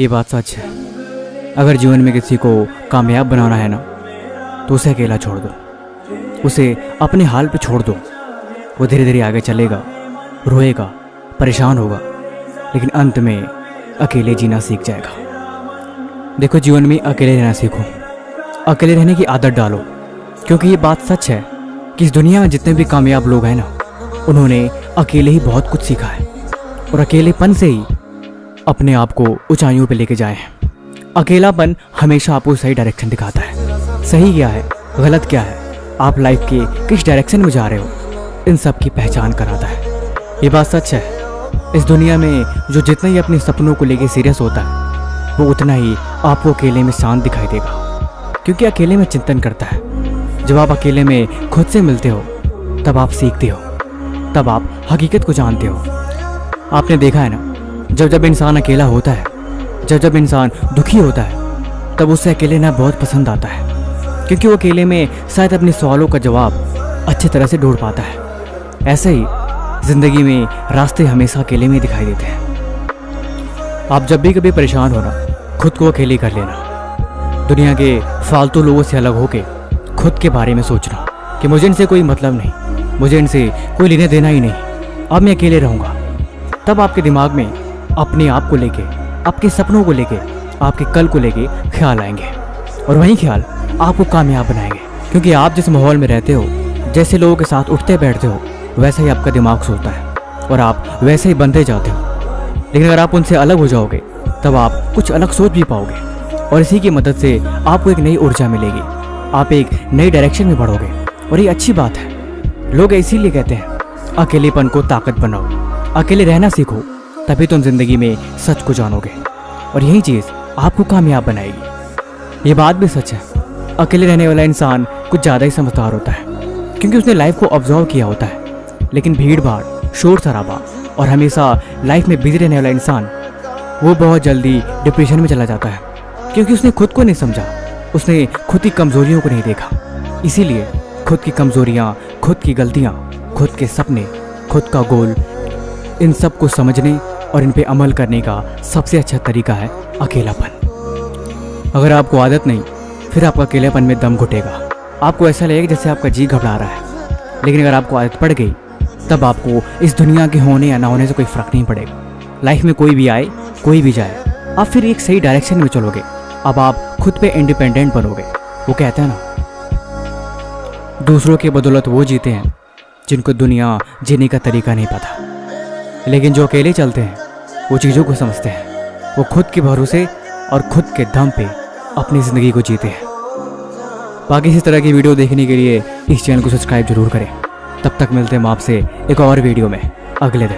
ये बात सच है। अगर जीवन में किसी को कामयाब बनाना है ना, तो उसे अकेला छोड़ दो, उसे अपने हाल पे छोड़ दो। वो धीरे धीरे आगे चलेगा, रोएगा, परेशान होगा, लेकिन अंत में अकेले जीना सीख जाएगा। देखो, जीवन में अकेले रहना सीखो, अकेले रहने की आदत डालो, क्योंकि ये बात सच है कि इस दुनिया में जितने भी कामयाब लोग हैं ना, उन्होंने अकेले ही बहुत कुछ सीखा है और अकेलेपन से ही अपने आप को ऊंचाइयों पे लेके जाए हैं। अकेलापन हमेशा आपको सही डायरेक्शन दिखाता है। सही क्या है, गलत क्या है, आप लाइफ के किस डायरेक्शन में जा रहे हो, इन सब की पहचान कराता है। ये बात सच है। इस दुनिया में जो जितना ही अपने सपनों को लेके सीरियस होता है, वो उतना ही आपको अकेले में शांत दिखाई देगा, क्योंकि अकेले में चिंतन करता है। जब आप अकेले में खुद से मिलते हो, तब आप सीखते हो, तब आप हकीकत को जानते हो। आपने देखा है ना, जब जब इंसान अकेला होता है, जब जब इंसान दुखी होता है, तब उसे अकेले रहना बहुत पसंद आता है, क्योंकि वो अकेले में शायद अपने सवालों का जवाब अच्छी तरह से ढूंढ पाता है। ऐसे ही जिंदगी में रास्ते हमेशा अकेले में दिखाई देते हैं। आप जब भी कभी परेशान हो ना, खुद को अकेले कर लेना। दुनिया के फालतू लोगों से अलग होके खुद के बारे में सोचना कि मुझे इनसे कोई मतलब नहीं, मुझे इनसे कोई लेने देना ही नहीं, अब मैं अकेले रहूँगा। तब आपके दिमाग में अपने आप को लेके, आपके सपनों को लेके, आपके कल को लेके ख्याल आएंगे, और वही ख्याल आपको कामयाब बनाएंगे। क्योंकि आप जिस माहौल में रहते हो, जैसे लोगों के साथ उठते बैठते हो, वैसा ही आपका दिमाग सोचता है और आप वैसे ही बनते जाते हो। लेकिन अगर आप उनसे अलग हो जाओगे, तब आप कुछ अलग सोच भी पाओगे, और इसी की मदद से आपको एक नई ऊर्जा मिलेगी, आप एक नई डायरेक्शन में बढ़ोगे। और ये अच्छी बात है। लोग इसीलिए कहते हैं, अकेलेपन को ताकत बनाओ, अकेले रहना सीखो, तभी तुम जिंदगी में सच को जानोगे, और यही चीज़ आपको कामयाब बनाएगी। ये बात भी सच है। अकेले रहने वाला इंसान कुछ ज़्यादा ही समझदार होता है, क्योंकि उसने लाइफ को ऑब्जर्व किया होता है। लेकिन भीड़ भाड़, शोर शराबा और हमेशा लाइफ में बिजी रहने वाला इंसान, वो बहुत जल्दी डिप्रेशन में चला जाता है, क्योंकि उसने खुद को नहीं समझा, उसने खुद की कमजोरियों को नहीं देखा। इसीलिए खुद की कमजोरियाँ, खुद की गलतियाँ, खुद के सपने, खुद का गोल, इन सब को समझने और इन पे अमल करने का सबसे अच्छा तरीका है अकेलापन। अगर आपको आदत नहीं, फिर आपका अकेलेपन में दम घुटेगा, आपको ऐसा लगेगा जैसे आपका जी घबरा रहा है। लेकिन अगर आपको आदत पड़ गई, तब आपको इस दुनिया के होने या ना होने से कोई फ़र्क नहीं पड़ेगा। लाइफ में कोई भी आए, कोई भी जाए, आप फिर एक सही डायरेक्शन में चलोगे। अब आप खुद पे इंडिपेंडेंट बनोगे। वो कहते हैं ना, दूसरों की बदौलत वो जीते हैं जिनको दुनिया जीने का तरीका नहीं पता। लेकिन जो अकेले चलते हैं, वो चीज़ों को समझते हैं, वो खुद के भरोसे और खुद के दम पे अपनी ज़िंदगी को जीते हैं। बाकी इसी तरह की वीडियो देखने के लिए इस चैनल को सब्सक्राइब जरूर करें। तब तक मिलते हैं हम आपसे एक और वीडियो में अगले दिन।